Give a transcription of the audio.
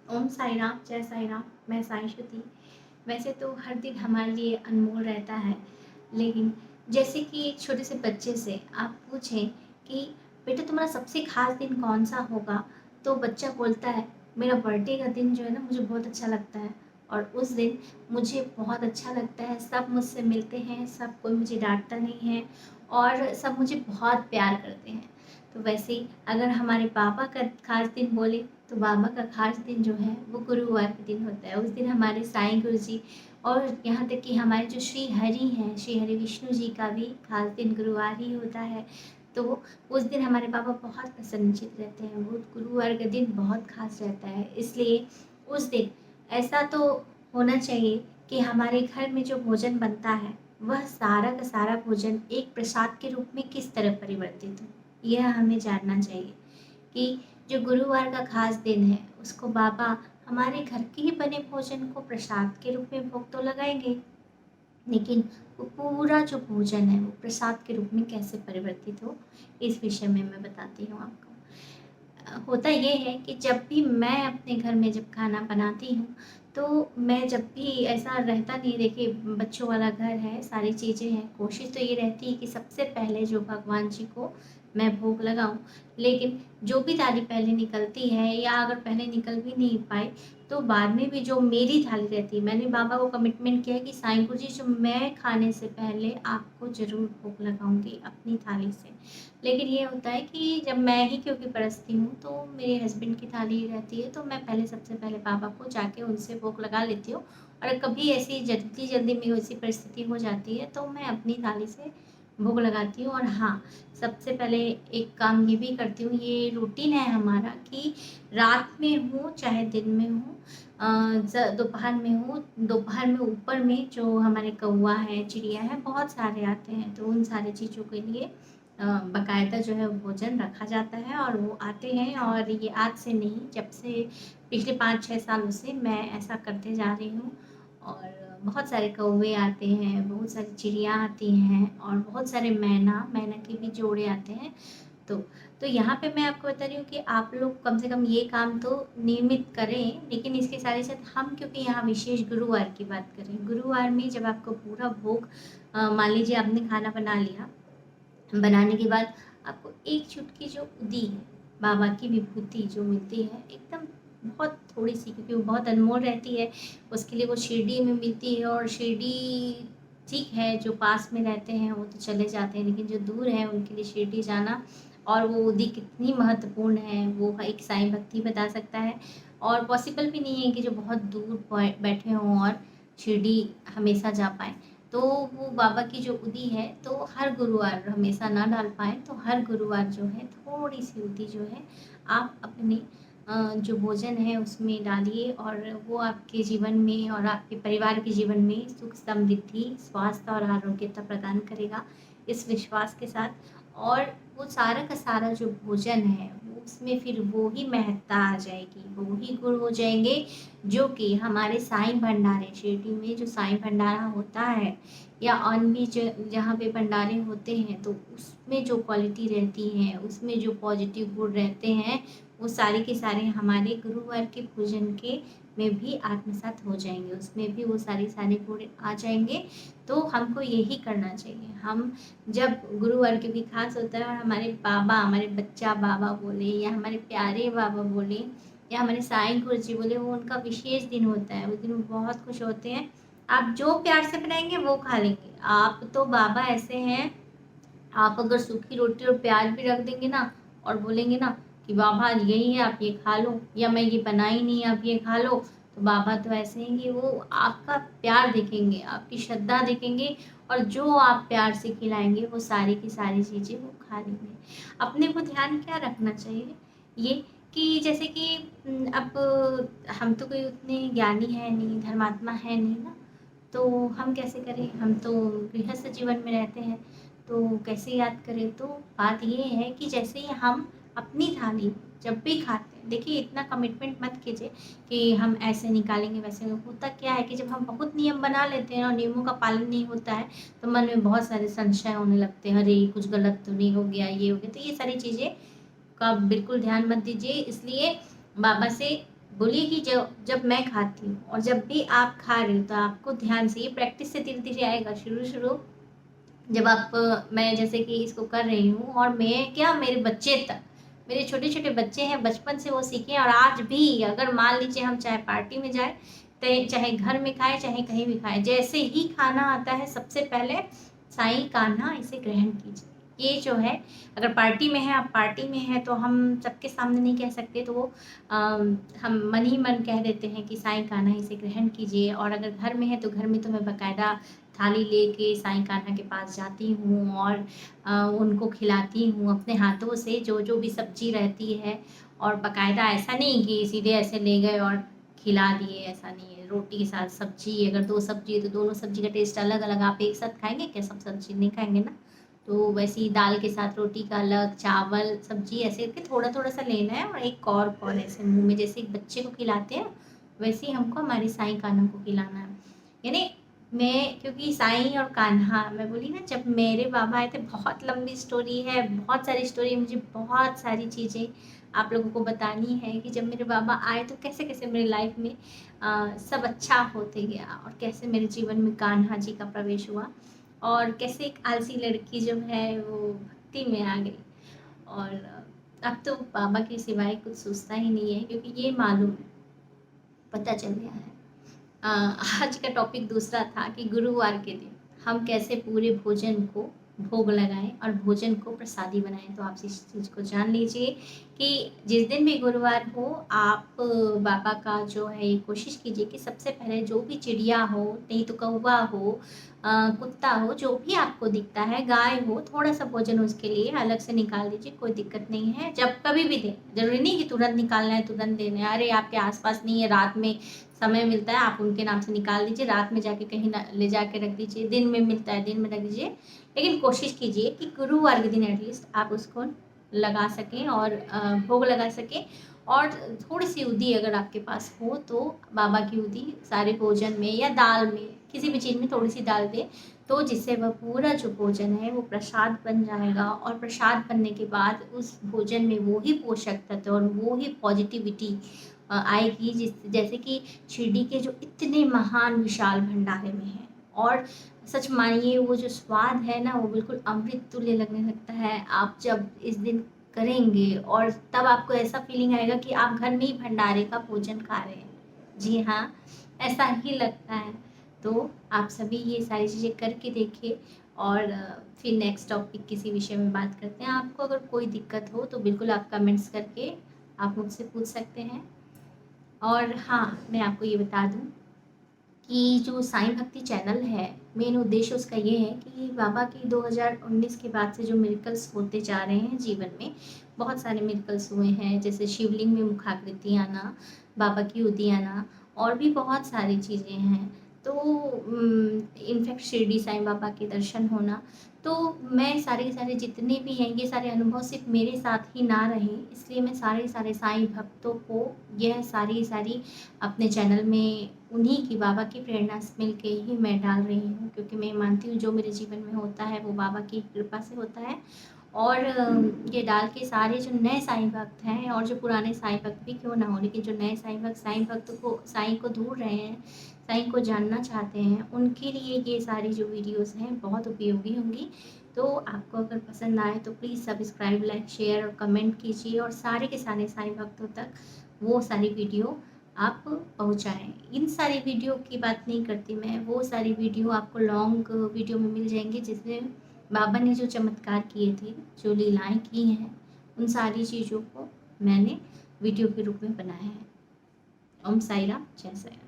ओम साई राम, जय साई राम। मैं साई श्रुति। वैसे तो हर दिन हमारे लिए अनमोल रहता है, लेकिन जैसे कि एक छोटे से बच्चे से आप पूछें कि बेटा तुम्हारा सबसे खास दिन कौन सा होगा, तो बच्चा बोलता है मेरा बर्थडे का दिन जो है ना मुझे बहुत अच्छा लगता है। और उस दिन मुझे बहुत अच्छा लगता है, सब मुझसे मिलते हैं, सब कोई मुझे डांटता नहीं है और सब मुझे बहुत प्यार करते हैं। तो वैसे ही अगर हमारे पापा का खास दिन बोले, तो बाबा का खास दिन जो है वो गुरुवार के दिन होता है। उस दिन हमारे साईं गुरु जी और यहाँ तक कि हमारे जो श्री हरि हैं, श्री हरि विष्णु जी का भी खास दिन गुरुवार ही होता है। तो उस दिन हमारे पापा बहुत प्रसन्नचित्त रहते हैं, वो गुरुवार का दिन बहुत खास रहता है। इसलिए उस दिन ऐसा तो होना चाहिए कि हमारे घर में जो भोजन बनता है वह सारा का सारा भोजन एक प्रसाद के रूप में किस तरह परिवर्तित हो, यह हमें जानना चाहिए। कि जो गुरुवार का खास दिन है उसको बाबा हमारे घर के ही बने भोजन को प्रसाद के रूप में भोग तो लगाएंगे, लेकिन वो पूरा जो भोजन है वो प्रसाद के रूप में कैसे परिवर्तित हो, इस विषय में मैं बताती हूँ आपको। होता ये है कि जब भी मैं अपने घर में जब खाना बनाती हूँ, तो मैं जब भी ऐसा रहता नहीं, देखिए बच्चों वाला घर है, सारी चीज़ें हैं, कोशिश तो ये रहती है कि सबसे पहले जो भगवान जी को मैं भोग लगाऊँ। लेकिन जो भी थाली पहले निकलती है या अगर पहले निकल भी नहीं पाई, तो बाद में भी जो मेरी थाली रहती है, मैंने बाबा को कमिटमेंट किया है कि साईं गुरु जी जो मैं खाने से पहले आपको ज़रूर भोग लगाऊँगी अपनी थाली से। लेकिन ये होता है कि जब मैं ही क्योंकि परसती हूँ, तो मेरे हस्बैंड की थाली रहती है, तो मैं पहले सबसे पहले पापा को जाके उनसे भोग लगा लेती हूँ। और कभी ऐसी जल्दी-जल्दी में वैसी परिस्थिति हो जाती है, तो मैं अपनी थाली से भोग लगाती हूँ। और हाँ, सबसे पहले एक काम ये भी करती हूँ, ये रूटीन है हमारा कि रात में हो चाहे दिन में हो, दोपहर में हो, दोपहर में ऊपर में जो हमारे कौवा है, चिड़िया है, बहुत सारे आते हैं, तो उन सारी चीज़ों के लिए बाकायदा जो है भोजन रखा जाता है और वो आते हैं। और ये आज से नहीं, जब से पिछले 5-6 सालों से मैं ऐसा करते जा रही हूँ। और बहुत सारे कौवे आते हैं, बहुत सारी चिड़िया आती हैं और बहुत सारे मैना के भी जोड़े आते हैं। तो तो यहाँ पे मैं आपको बता रही हूँ कि आप लोग कम से कम ये काम तो नियमित करें, लेकिन इसके साथ-साथ हम क्योंकि यहाँ विशेष गुरुवार की बात कर रहे हैं, गुरुवार में जब आपको पूरा भोग मान लीजिए आपने खाना बना लिया, बनाने के बाद आपको एक चुटकी जो उदी है, बाबा की विभूति जो मिलती है एकदम बहुत थोड़ी-सी, क्योंकि वो बहुत अनमोल रहती है, उसके लिए वो शिरडी में मिलती है। और शिरडी ठीक है, जो पास में रहते हैं वो तो चले जाते हैं, लेकिन जो दूर है उनके लिए शिरडी जाना और वो उदी कितनी महत्वपूर्ण है, वो एक साईं भक्त ही बता सकता है। और पॉसिबल भी नहीं है कि जो बहुत दूर बैठे हों और शिरडी हमेशा जा पाएँ। तो वो बाबा की जो उदी है, तो हर गुरुवार हमेशा ना डाल पाएँ, तो हर गुरुवार जो है थोड़ी-सी उदी जो है आप अपने जो भोजन है उसमें डालिए, और वो आपके जीवन में और आपके परिवार के जीवन में सुख समृद्धि, स्वास्थ्य और आरोग्यता प्रदान करेगा, इस विश्वास के साथ। और वो सारा का सारा जो भोजन है, वो उसमें फिर वो ही महत्ता आ जाएगी, वो ही गुण हो जाएँगे, जो कि हमारे साईं भंडारे शिरडी में जो साईं भंडारा होता है या और भी जहाँ पे भंडारे होते हैं, तो उसमें जो क्वालिटी रहती है, उसमें जो पॉजिटिव गुण रहते हैं, वो सारे के सारे हमारे गुरुवार के भोजन के में भी आत्मसात हो जाएँगे, उसमें भी वो सारे गुण आ जाएँगे। तो हमको यही करना चाहिए। हम जब गुरुवार क्योंकि खास होता है और हमारे बाबा, हमारे बच्चा बाबा बोले या हमारे प्यारे बाबा बोले या हमारे साईं गुरु जी बोले, वो उनका विशेष दिन होता है, उस दिन वो बहुत खुश होते हैं। आप जो प्यार से बनाएँगे वो खा लेंगे। आप तो बाबा ऐसे हैं, आप अगर सूखी रोटी और प्याज भी रख देंगे ना और बोलेंगे ना कि बाबा यही है आप ये खा लो, या मैं ये बनाई नहीं आप ये खा लो, तो बाबा तो ऐसे हैं कि वो आपका प्यार देखेंगे, आपकी श्रद्धा देखेंगे और जो आप प्यार से खिलाएँगे वो सारी की सारी चीज़ें वो खा लेंगे। अपने को ध्यान क्या रखना चाहिए? ये कि जैसे कि अब हम तो कोई उतने ज्ञानी है नहीं, धर्मात्मा है नहीं ना, तो हम कैसे करें? हम तो गृहस्थ जीवन में रहते हैं, तो कैसे याद करें? तो बात ये है कि जैसे ही हम अपनी थाली जब भी खाते हैं, देखिए इतना कमिटमेंट मत कीजिए कि हम ऐसे निकालेंगे, वैसे होता क्या है कि जब हम बहुत नियम बना लेते हैं और नियमों का पालन नहीं होता है, तो मन में बहुत सारे संशय होने लगते हैं, अरे! कुछ गलत तो नहीं हो गया, ये हो गया। तो ये सारी चीज़ें का बिल्कुल ध्यान मत दीजिए, इसलिए बाबा से बोलिए कि जब जब मैं खाती हूँ और जब भी आप खा रहे हो तो आपको ध्यान से, ये प्रैक्टिस से धीरे धीरे आएगा। शुरू शुरू जब आप मैं जैसे कि इसको कर रही हूँ, और मैं क्या, मेरे बच्चे तक, मेरे छोटे छोटे बच्चे हैं, बचपन से वो सीखे। और आज भी अगर मान लीजिए हम चाहे पार्टी में जाए, चाहे घर में खाए, चाहे कहीं भी खाए, जैसे ही खाना आता है सबसे पहले साईं कान्हा इसे ग्रहण कीजिए। ये जो है, अगर पार्टी में है, आप पार्टी में है तो हम सबके सामने नहीं कह सकते, तो वो हम मन ही मन कह देते हैं कि साईं कान्हा इसे ग्रहण कीजिए। और अगर घर में है तो घर में तो मैं बाकायदा थाली लेके साईं कान्हा के पास जाती हूँ और उनको खिलाती हूँ अपने हाथों से, जो जो भी सब्जी रहती है। और बाकायदा ऐसा नहीं कि सीधे ऐसे ले गए और खिला दिए, ऐसा नहीं है। रोटी के साथ सब्जी, अगर 2 सब्जी है तो दोनों सब्जी का टेस्ट अलग अलग, आप एक साथ खाएंगे क्या? सब सब्जी नहीं खाएंगे ना। तो वैसे ही दाल के साथ रोटी का अलग, चावल सब्जी ऐसे करके थोड़ा थोड़ा सा लेना है, और एक कौर ऐसे मुंह में, जैसे एक बच्चे को खिलाते हैं वैसे ही हमको हमारी साईं कान्हा को खिलाना है। यानी मैं, क्योंकि साईं और कान्हा, मैं बोली ना जब मेरे बाबा आए थे, बहुत लंबी स्टोरी है, बहुत सारी स्टोरी है, मुझे बहुत सारी चीज़ें आप लोगों को बतानी है कि जब मेरे बाबा आए तो कैसे कैसे मेरी लाइफ में सब अच्छा होते गया, और कैसे मेरे जीवन में कान्हा जी का प्रवेश हुआ, और कैसे एक आलसी लड़की जो है वो भक्ति में आ गई। और अब तो बाबा के सिवाय कुछ सोचता ही नहीं है, क्योंकि ये मालूम है, पता चल गया है। आज का टॉपिक दूसरा था कि गुरुवार के दिन हम कैसे पूरे भोजन को भोग लगाएं और भोजन को प्रसादी बनाएं। तो आप इस चीज़ को जान लीजिए कि जिस दिन भी गुरुवार हो, आप बाबा का जो है ये कोशिश कीजिए कि सबसे पहले जो भी चिड़िया हो, नहीं तो कौवा हो, कुत्ता हो, जो भी आपको दिखता है, गाय हो, थोड़ा सा भोजन उसके लिए अलग से निकाल दीजिए, कोई दिक्कत नहीं है। जब कभी भी दें, जरूरी नहीं कि तुरंत निकालना है, तुरंत देना है। अरे आपके आसपास नहीं है, रात में समय मिलता है, आप उनके नाम से निकाल दीजिए, रात में जाके कहीं ले जाके रख दीजिए, दिन में मिलता है दिन में रख दीजिए। लेकिन कोशिश कीजिए कि गुरुवार के दिन एटलीस्ट आप उसको लगा सकें और भोग लगा सकें। और थोड़ी सी उदी अगर आपके पास हो तो बाबा की उदी सारे भोजन में या दाल में, किसी भी चीज़ में थोड़ी सी डाल दें, तो जिससे वह पूरा जो भोजन है वो प्रसाद बन जाएगा। और प्रसाद बनने के बाद उस भोजन में वो ही पोषक तत्व और वो ही पॉजिटिविटी आएगी, जैसे कि शिरडी के जो इतने महान विशाल भंडारे में है। और सच मानिए वो जो स्वाद है ना, वो बिल्कुल अमृत तुल्य लगने लगता है। आप जब इस दिन करेंगे और तब आपको ऐसा फीलिंग आएगा कि आप घर में ही भंडारे का भोजन खा रहे हैं। जी हाँ, ऐसा ही लगता है। तो आप सभी ये सारी चीज़ें करके देखिए, और फिर नेक्स्ट टॉपिक किसी विषय में बात करते हैं। आपको अगर कोई दिक्कत हो तो बिल्कुल आप कमेंट्स करके आप मुझसे पूछ सकते हैं। और हाँ, मैं आपको ये बता दूँ कि जो साईं भक्ति चैनल है, मेन उद्देश्य उसका ये है कि बाबा की 2019 के बाद से जो मिरेकल्स होते जा रहे हैं जीवन में, बहुत सारे मिरेकल्स हुए हैं, जैसे शिवलिंग में मुखाकृति आना, बाबा की उदी आना, और भी बहुत सारी चीज़ें हैं। तो इनफैक्ट शिरडी साईं बाबा के दर्शन होना। तो मैं सारे के सारे जितने भी हैं, ये सारे अनुभव सिर्फ मेरे साथ ही ना रहें, इसलिए मैं सारे सारे साईं भक्तों को यह सारी अपने चैनल में उन्हीं की, बाबा की प्रेरणा से मिल के ही मैं डाल रही हूँ, क्योंकि मैं मानती हूँ जो मेरे जीवन में होता है वो बाबा की कृपा से होता है। और ये डाल के सारे जो नए साईं भक्त हैं, और जो पुराने साईं भक्त भी क्यों ना हो, लेकिन जो नए साईं भक्त को, साईं को ढूंढ रहे हैं, साईं को जानना चाहते हैं, उनके लिए ये सारी जो वीडियोस हैं बहुत उपयोगी होंगी। तो आपको अगर पसंद आए तो प्लीज़ सब्सक्राइब, लाइक, शेयर और कमेंट कीजिए, और सारे के सारे साईं भक्तों तक वो सारी वीडियो आप पहुँचाएँ। इन सारी वीडियो की बात नहीं करती मैं, वो सारी वीडियो आपको लॉन्ग वीडियो में मिल जाएंगी, जिसमें बाबा ने जो चमत्कार किए थे, जो लीलाएँ की हैं, उन सारी चीज़ों को मैंने वीडियो के रूप में बनाया है। ओम साई राम, जय साई राम।